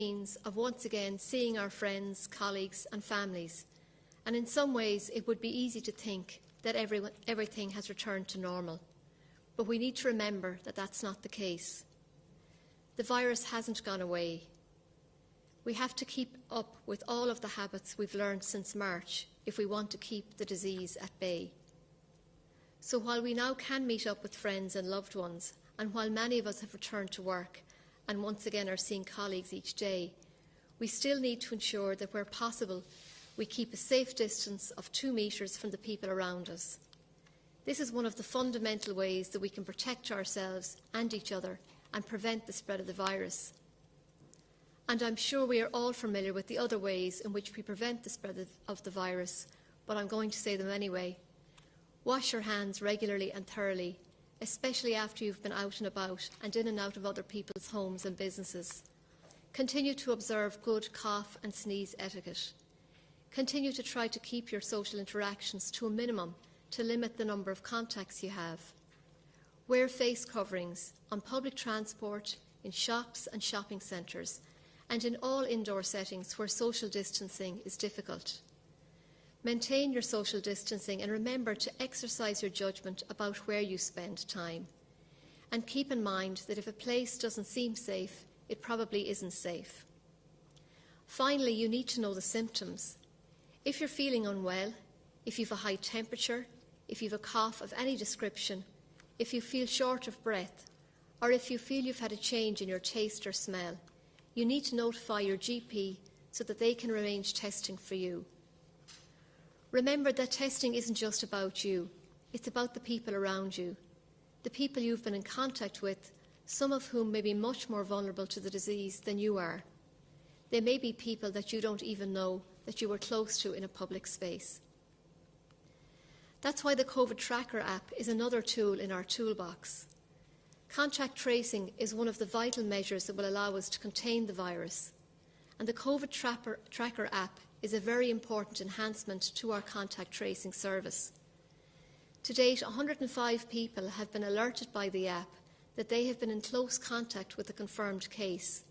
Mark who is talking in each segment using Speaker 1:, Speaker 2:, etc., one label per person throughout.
Speaker 1: means of once again seeing our friends, colleagues and families, and in some ways it would be easy to think that everything has returned to normal. But we need to remember that that's not the case. The virus hasn't gone away. We have to keep up with all of the habits we've learned since March if we want to keep the disease at bay. So while we now can meet up with friends and loved ones, and while many of us have returned to work and once again are seeing colleagues each day, we still need to ensure that where possible we keep a safe distance of 2 metres from the people around us. This is one of the fundamental ways that we can protect ourselves and each other and prevent the spread of the virus. And I'm sure we are all familiar with the other ways in which we prevent the spread of the virus, but I'm going to say them anyway. Wash your hands regularly and thoroughly, especially after you've been out and about and in and out of other people's homes and businesses. Continue to observe good cough and sneeze etiquette. Continue to try to keep your social interactions to a minimum to limit the number of contacts you have. Wear face coverings on public transport, in shops and shopping centres, and in all indoor settings where social distancing is difficult. Maintain your social distancing and remember to exercise your judgment about where you spend time. And keep in mind that if a place doesn't seem safe, it probably isn't safe. Finally, you need to know the symptoms. If you're feeling unwell, if you've a high temperature, if you've a cough of any description, if you feel short of breath, or if you feel you've had a change in your taste or smell, you need to notify your GP so that they can arrange testing for you. Remember that testing isn't just about you, it's about the people around you, the people you've been in contact with, some of whom may be much more vulnerable to the disease than you are. They may be people that you don't even know that you were close to in a public space. That's why the Covid Tracker app is another tool in our toolbox. Contact tracing is one of the vital measures that will allow us to contain the virus, and the Covid Tracker app is a very important enhancement to our contact tracing service. To date, 105 people have been alerted by the app that they have been in close contact with a confirmed case.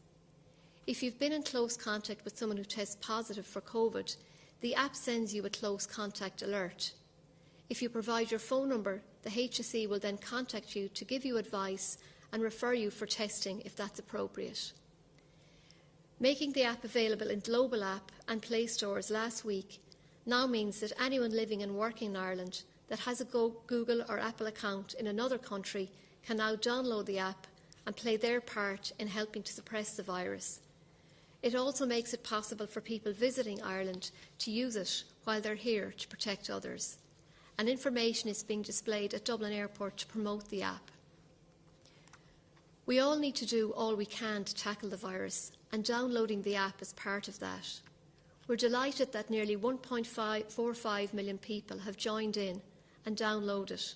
Speaker 1: If you've been in close contact with someone who tests positive for COVID, the app sends you a close contact alert. If you provide your phone number, the HSE will then contact you to give you advice and refer you for testing if that's appropriate. Making the app available in Global App and Play stores last week now means that anyone living and working in Ireland that has a Google or Apple account in another country can now download the app and play their part in helping to suppress the virus. It also makes it possible for people visiting Ireland to use it while they're here to protect others. And information is being displayed at Dublin Airport to promote the app. We all need to do all we can to tackle the virus, and downloading the app is part of that. We're delighted that nearly 1.45 million people have joined in and downloaded it.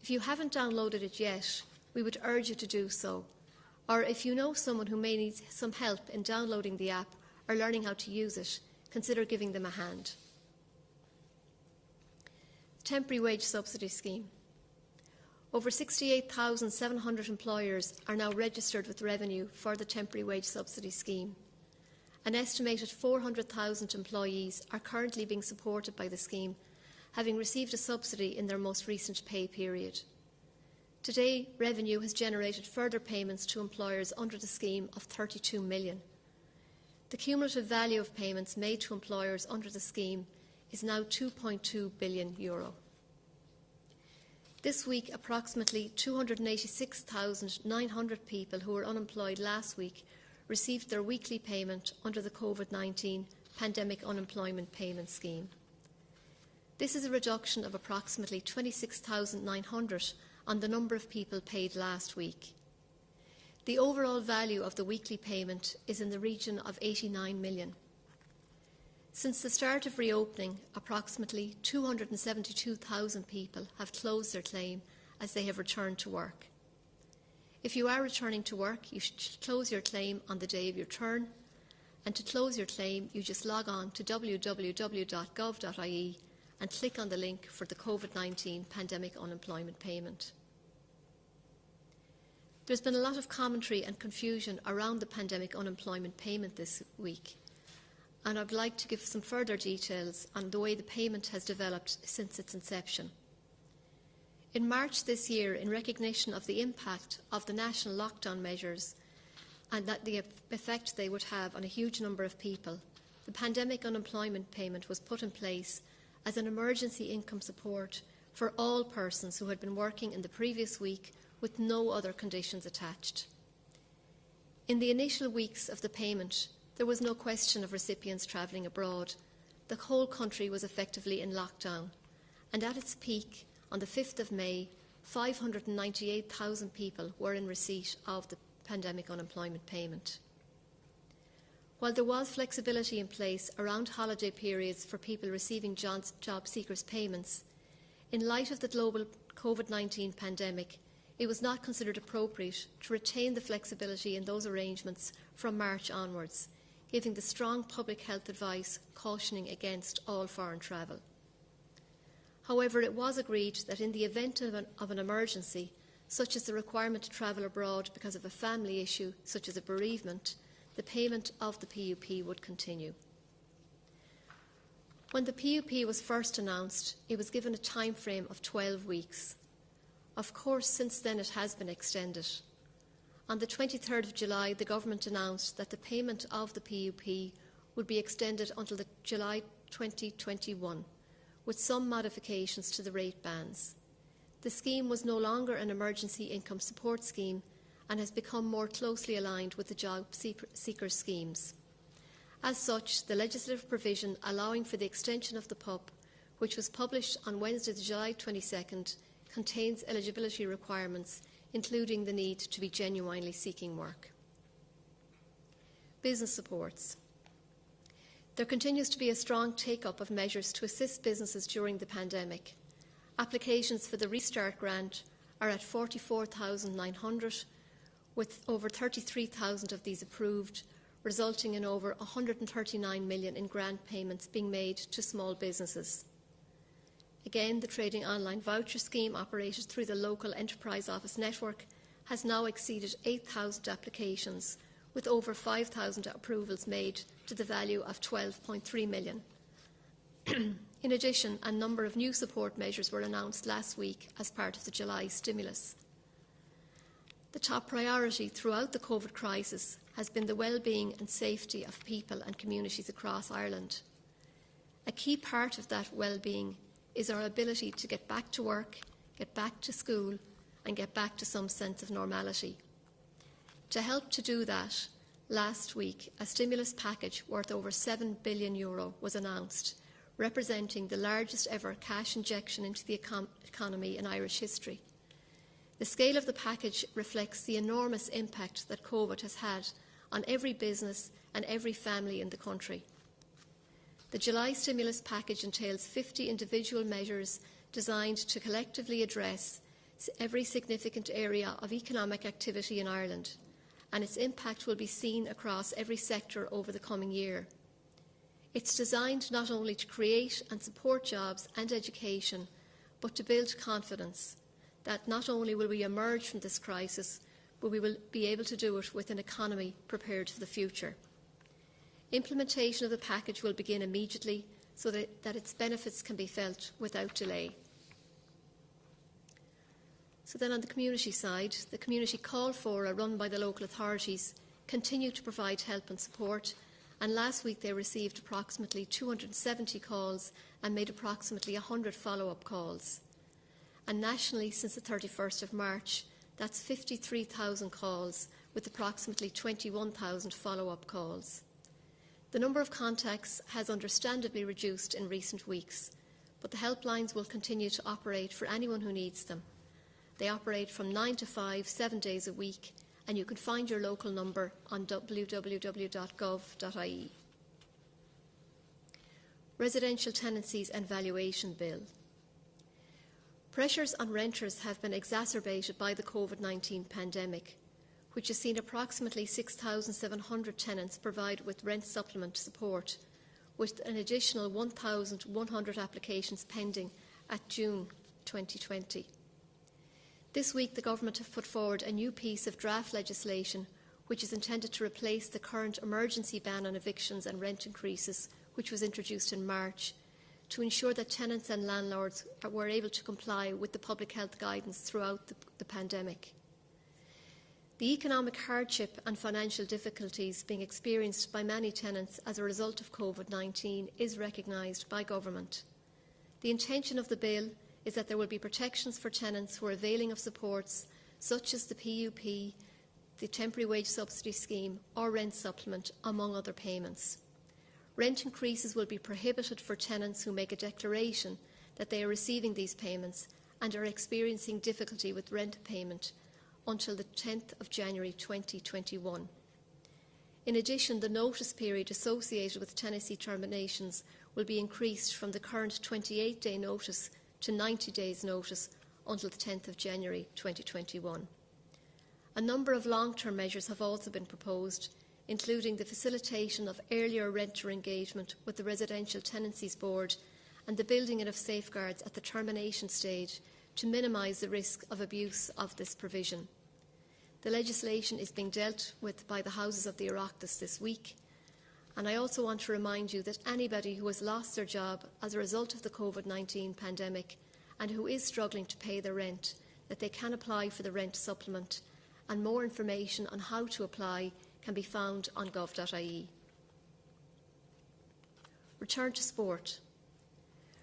Speaker 1: If you haven't downloaded it yet, we would urge you to do so. Or if you know someone who may need some help in downloading the app or learning how to use it, consider giving them a hand. Temporary Wage Subsidy Scheme. Over 68,700 employers are now registered with Revenue for the Temporary Wage Subsidy Scheme. An estimated 400,000 employees are currently being supported by the scheme, having received a subsidy in their most recent pay period. Today, Revenue has generated further payments to employers under the scheme of 32 million. The cumulative value of payments made to employers under the scheme is now €2.2 billion. This week, approximately 286,900 people who were unemployed last week received their weekly payment under the Covid-19 Pandemic Unemployment Payment Scheme. This is a reduction of approximately 26,900 on the number of people paid last week. The overall value of the weekly payment is in the region of 89 million. Since the start of reopening, approximately 272,000 people have closed their claim as they have returned to work. If you are returning to work, you should close your claim on the day of your return, and to close your claim, you just log on to www.gov.ie and click on the link for the Covid-19 Pandemic Unemployment Payment. There's been a lot of commentary and confusion around the pandemic unemployment payment this week, and I'd like to give some further details on the way the payment has developed since its inception. In March this year, in recognition of the impact of the national lockdown measures and that the effect they would have on a huge number of people, the pandemic unemployment payment was put in place as an emergency income support for all persons who had been working in the previous week with no other conditions attached. In the initial weeks of the payment, there was no question of recipients travelling abroad. The whole country was effectively in lockdown, and at its peak, on the 5th of May, 598,000 people were in receipt of the pandemic unemployment payment. While there was flexibility in place around holiday periods for people receiving job seekers' payments, in light of the global Covid-19 pandemic, it was not considered appropriate to retain the flexibility in those arrangements from March onwards, giving the strong public health advice cautioning against all foreign travel. However, it was agreed that in the event of an emergency, such as the requirement to travel abroad because of a family issue, such as a bereavement, the payment of the PUP would continue. When the PUP was first announced, it was given a time frame of 12 weeks. Of course, since then it has been extended. On the 23rd of July, the government announced that the payment of the PUP would be extended until July 2021, with some modifications to the rate bands. The scheme was no longer an emergency income support scheme and has become more closely aligned with the job seeker schemes. As such, the legislative provision allowing for the extension of the PUP, which was published on Wednesday, July 22nd, contains eligibility requirements, including the need to be genuinely seeking work. Business supports. There continues to be a strong take-up of measures to assist businesses during the pandemic. Applications for the Restart Grant are at 44,900, with over 33,000 of these approved, resulting in over 139 million in grant payments being made to small businesses. Again, the Trading Online Voucher Scheme, operated through the local enterprise office network, has now exceeded 8,000 applications, with over 5,000 approvals made to the value of 12.3 million. In addition, a number of new support measures were announced last week as part of the July stimulus. The top priority throughout the COVID crisis has been the well-being and safety of people and communities across Ireland. A key part of that well-being is our ability to get back to work, get back to school, and get back to some sense of normality. To help to do that, last week, a stimulus package worth over €7 billion was announced, representing the largest ever cash injection into the economy in Irish history. The scale of the package reflects the enormous impact that COVID has had on every business and every family in the country. The July stimulus package entails 50 individual measures designed to collectively address every significant area of economic activity in Ireland, and its impact will be seen across every sector over the coming year. It's designed not only to create and support jobs and education, but to build confidence that not only will we emerge from this crisis, but we will be able to do it with an economy prepared for the future. Implementation of the package will begin immediately so that its benefits can be felt without delay. So then on the community side, the community call fora run by the local authorities continue to provide help and support, and last week they received approximately 270 calls and made approximately 100 follow-up calls. And nationally, since the 31st of March, that's 53,000 calls with approximately 21,000 follow-up calls. The number of contacts has understandably reduced in recent weeks, but the helplines will continue to operate for anyone who needs them. They operate from 9 to 5, 7 days a week, and you can find your local number on www.gov.ie. Residential Tenancies and Valuation Bill. Pressures on renters have been exacerbated by the COVID-19 pandemic, which has seen approximately 6,700 tenants provide with rent supplement support, with an additional 1,100 applications pending at June 2020. This week, the Government have put forward a new piece of draft legislation which is intended to replace the current emergency ban on evictions and rent increases, which was introduced in March, to ensure that tenants and landlords were able to comply with the public health guidance throughout the pandemic. The economic hardship and financial difficulties being experienced by many tenants as a result of Covid-19 is recognised by Government. The intention of the bill is that there will be protections for tenants who are availing of supports such as the PUP, the Temporary Wage Subsidy Scheme or rent supplement, among other payments. Rent increases will be prohibited for tenants who make a declaration that they are receiving these payments and are experiencing difficulty with rent payment until the 10th of January 2021. In addition, the notice period associated with tenancy terminations will be increased from the current 28-day notice to 90 days notice until the 10th of January 2021. A number of long-term measures have also been proposed, including the facilitation of earlier renter engagement with the Residential Tenancies Board and the building in of safeguards at the termination stage to minimise the risk of abuse of this provision. The legislation is being dealt with by the Houses of the Oireachtas this week, and I also want to remind you that anybody who has lost their job as a result of the Covid-19 pandemic and who is struggling to pay their rent, that they can apply for the rent supplement, and more information on how to apply can be found on gov.ie. Return to sport.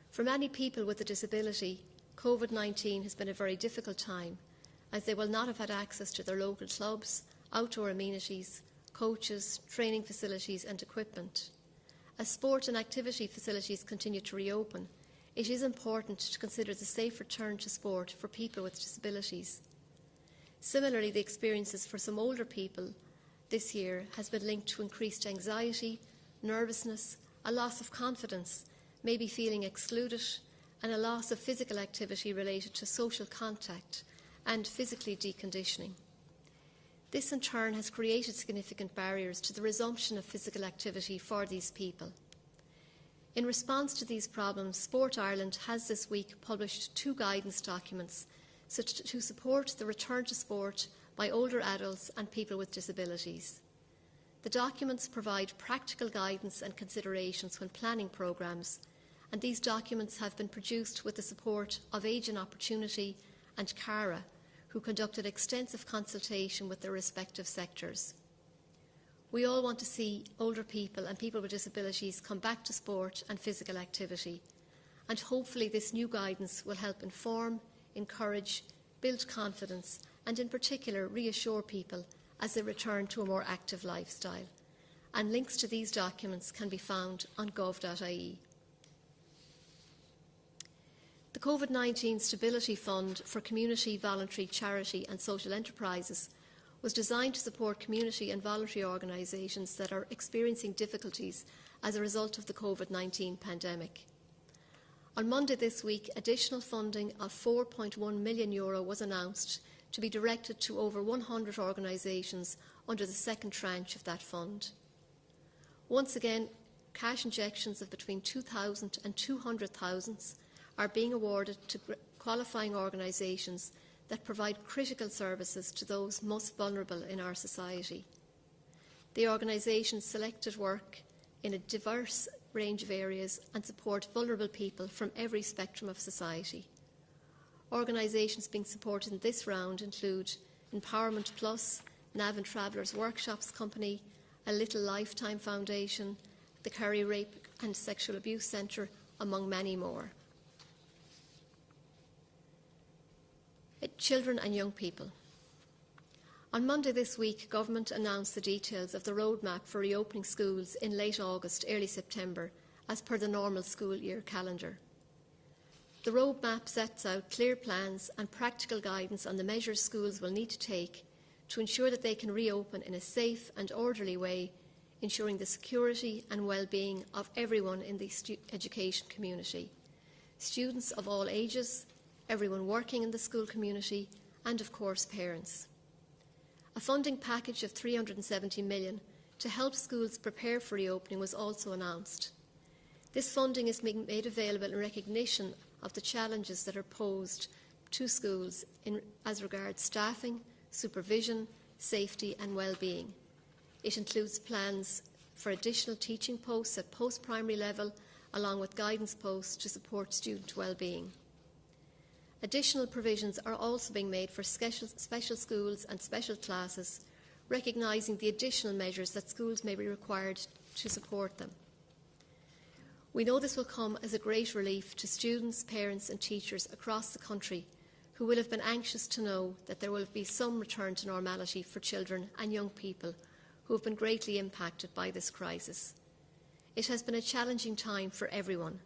Speaker 1: For many people with a disability, Covid-19 has been a very difficult time, as they will not have had access to their local clubs, outdoor amenities, coaches, training facilities and equipment. As sport and activity facilities continue to reopen, it is important to consider the safe return to sport for people with disabilities. Similarly, the experiences for some older people this year has been linked to increased anxiety, nervousness, a loss of confidence, maybe feeling excluded, and a loss of physical activity related to social contact and physically deconditioning. This in turn has created significant barriers to the resumption of physical activity for these people. In response to these problems, Sport Ireland has this week published 2 guidance documents to support the return to sport by older adults and people with disabilities. The documents provide practical guidance and considerations when planning programmes, and these documents have been produced with the support of Age and Opportunity and CARA, who conducted extensive consultation with their respective sectors. We all want to see older people and people with disabilities come back to sport and physical activity, and hopefully this new guidance will help inform, encourage, build confidence, and in particular reassure people as they return to a more active lifestyle. And links to these documents can be found on gov.ie. The Covid-19 Stability Fund for Community, Voluntary, Charity and Social Enterprises was designed to support community and voluntary organisations that are experiencing difficulties as a result of the Covid-19 pandemic. On Monday this week, additional funding of €4.1 million was announced to be directed to over 100 organisations under the second tranche of that fund. Once again, cash injections of between $2,000 and $200,000 are being awarded to qualifying organisations that provide critical services to those most vulnerable in our society. The organisations selected work in a diverse range of areas and support vulnerable people from every spectrum of society. Organisations being supported in this round include Empowerment Plus, Nav and Travellers Workshops Company, A Little Lifetime Foundation, the Kerry Rape and Sexual Abuse Centre, among many more. Children and young people. On Monday this week, Government announced the details of the roadmap for reopening schools in late August, early September, as per the normal school year calendar. The roadmap sets out clear plans and practical guidance on the measures schools will need to take to ensure that they can reopen in a safe and orderly way, ensuring the security and well-being of everyone in the education community, students of all ages, everyone working in the school community, and of course parents. A funding package of $370 million to help schools prepare for reopening was also announced. This funding is being made available in recognition of the challenges that are posed to schools as regards staffing, supervision, safety and well-being. It includes plans for additional teaching posts at post-primary level, along with guidance posts to support student well-being. Additional provisions are also being made for special schools and special classes, recognising the additional measures that schools may be required to support them. We know this will come as a great relief to students, parents and teachers across the country who will have been anxious to know that there will be some return to normality for children and young people who have been greatly impacted by this crisis. It has been a challenging time for everyone,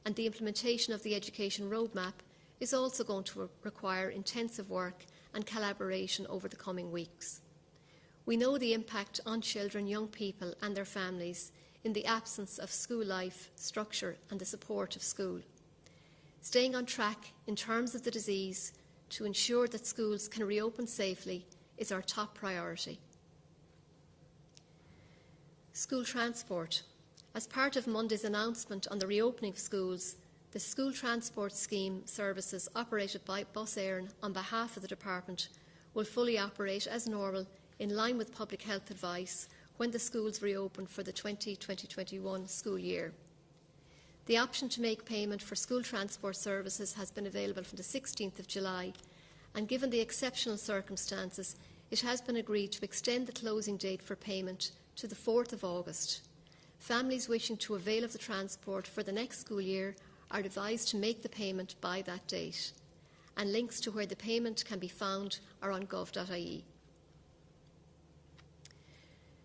Speaker 1: and the implementation of the education roadmap is also going to require intensive work and collaboration over the coming weeks. We know the impact on children, young people and their families in the absence of school life, structure and the support of school. Staying on track in terms of the disease to ensure that schools can reopen safely is our top priority. School transport. As part of Monday's announcement on the reopening of schools, the school transport scheme services operated by Bus Éireann on behalf of the Department will fully operate as normal in line with public health advice when the schools reopen for the 2020-21 school year. The option to make payment for school transport services has been available from the 16th of July, and given the exceptional circumstances, it has been agreed to extend the closing date for payment to the 4th of August. Families wishing to avail of the transport for the next school year are advised to make the payment by that date, and links to where the payment can be found are on gov.ie.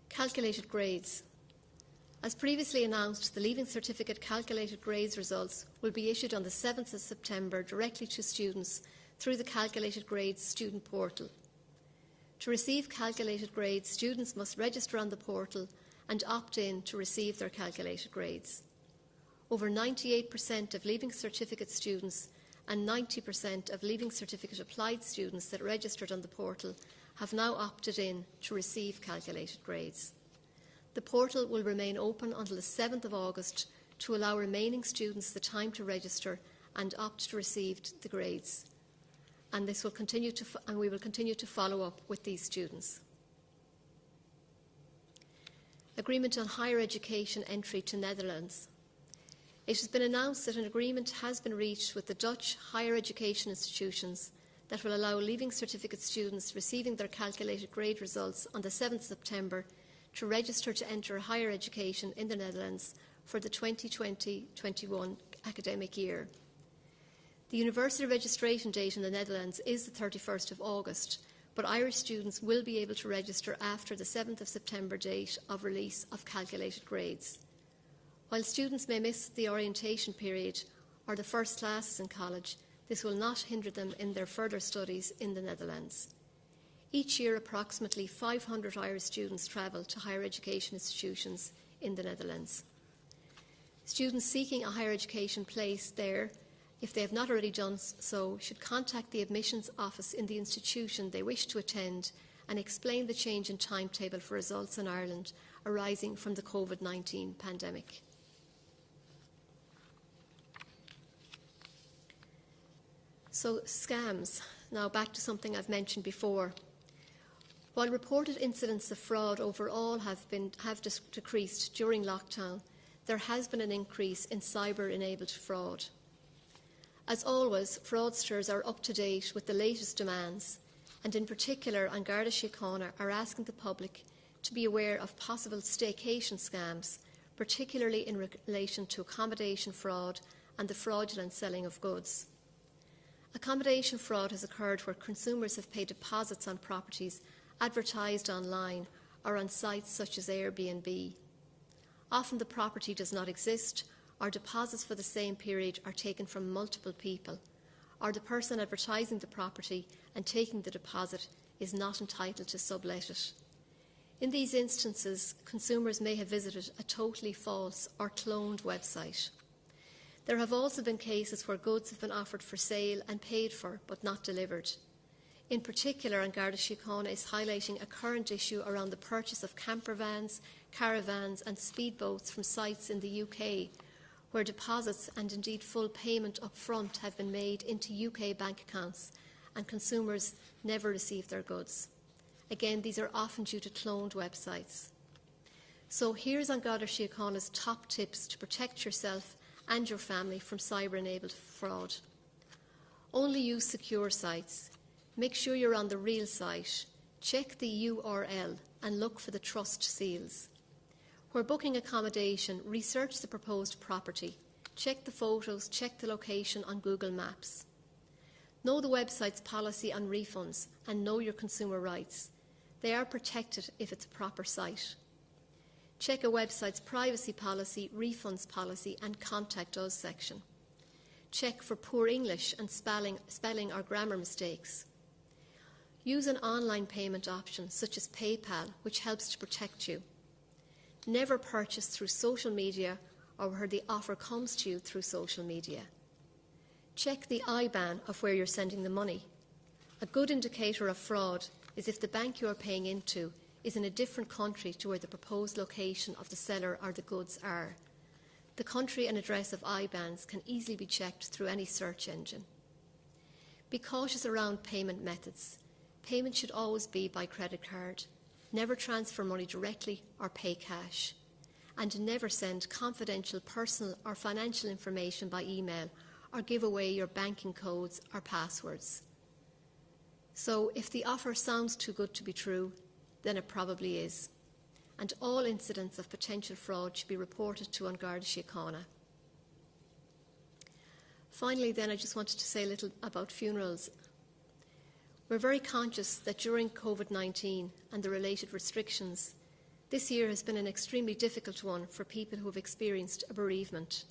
Speaker 1: Calculated grades. As previously announced, the Leaving Certificate calculated grades results will be issued on the 7th of September directly to students through the Calculated Grades student portal. To receive calculated grades, students must register on the portal and opt in to receive their calculated grades. Over 98% of Leaving Certificate students and 90% of Leaving Certificate applied students that registered on the portal have now opted in to receive calculated grades. The portal will remain open until the 7th of August to allow remaining students the time to register and opt to receive the grades. And we will continue to follow up with these students. Agreement on higher education entry to Netherlands. It has been announced that an agreement has been reached with the Dutch higher education institutions that will allow Leaving Certificate students receiving their calculated grade results on the 7th of September to register to enter higher education in the Netherlands for the 2020-21 academic year. The university registration date in the Netherlands is the 31st of August, but Irish students will be able to register after the 7th of September date of release of calculated grades. While students may miss the orientation period or the first classes in college, this will not hinder them in their further studies in the Netherlands. Each year, approximately 500 Irish students travel to higher education institutions in the Netherlands. Students seeking a higher education place there, if they have not already done so, should contact the admissions office in the institution they wish to attend and explain the change in timetable for results in Ireland arising from the Covid-19 pandemic. So, scams. Now back to something I've mentioned before. While reported incidents of fraud overall have decreased during lockdown, there has been an increase in cyber-enabled fraud. As always, fraudsters are up to date with the latest demands, and in particular, An Garda Síochána are asking the public to be aware of possible staycation scams, particularly in relation to accommodation fraud and the fraudulent selling of goods. Accommodation fraud has occurred where consumers have paid deposits on properties advertised online or on sites such as Airbnb. Often the property does not exist, or deposits for the same period are taken from multiple people, or the person advertising the property and taking the deposit is not entitled to sublet it. In these instances, consumers may have visited a totally false or cloned website. There have also been cases where goods have been offered for sale and paid for but not delivered. In particular, An Garda Síochána is highlighting a current issue around the purchase of camper vans, caravans and speedboats from sites in the UK, where deposits and indeed full payment up front have been made into UK bank accounts and consumers never receive their goods. Again, these are often due to cloned websites. So here's An Garda Síochána's top tips to protect yourself and your family from cyber-enabled fraud. Only use secure sites. Make sure you're on the real site. Check the URL and look for the trust seals. Where booking accommodation, research the proposed property. Check the photos, check the location on Google Maps. Know the website's policy on refunds and know your consumer rights. They are protected if it's a proper site. Check a website's privacy policy, refunds policy and Contact Us section. Check for poor English and spelling or grammar mistakes. Use an online payment option such as PayPal, which helps to protect you. Never purchase through social media or where the offer comes to you through social media. Check the IBAN of where you're sending the money. A good indicator of fraud is if the bank you are paying into is in a different country to where the proposed location of the seller or the goods are. The country and address of IBANs can easily be checked through any search engine. Be cautious around payment methods. Payment should always be by credit card. Never transfer money directly or pay cash. And never send confidential personal or financial information by email or give away your banking codes or passwords. So if the offer sounds too good to be true, then it probably is. And all incidents of potential fraud should be reported to An Garda Síochána. Finally, then, I just wanted to say a little about funerals. We're very conscious that during Covid-19 and the related restrictions, this year has been an extremely difficult one for people who have experienced a bereavement.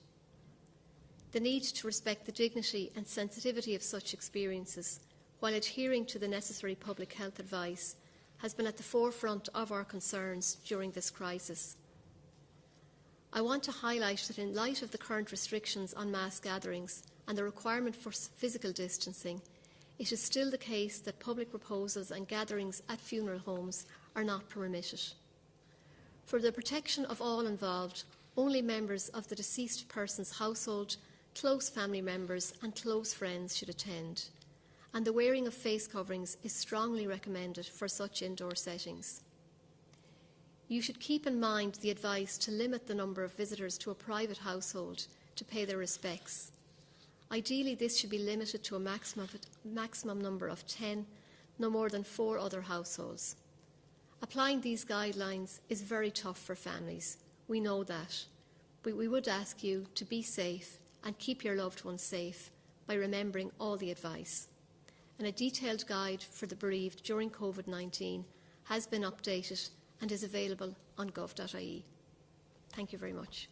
Speaker 1: The need to respect the dignity and sensitivity of such experiences while adhering to the necessary public health advice has been at the forefront of our concerns during this crisis. I want to highlight that in light of the current restrictions on mass gatherings and the requirement for physical distancing, it is still the case that public proposals and gatherings at funeral homes are not permitted. For the protection of all involved, only members of the deceased person's household, close family members and close friends should attend, and the wearing of face coverings is strongly recommended for such indoor settings. You should keep in mind the advice to limit the number of visitors to a private household to pay their respects. Ideally, this should be limited to a maximum number of 10, no more than 4 other households. Applying these guidelines is very tough for families. We know that. But we would ask you to be safe and keep your loved ones safe by remembering all the advice. And a detailed guide for the bereaved during Covid-19 has been updated and is available on gov.ie. Thank you very much.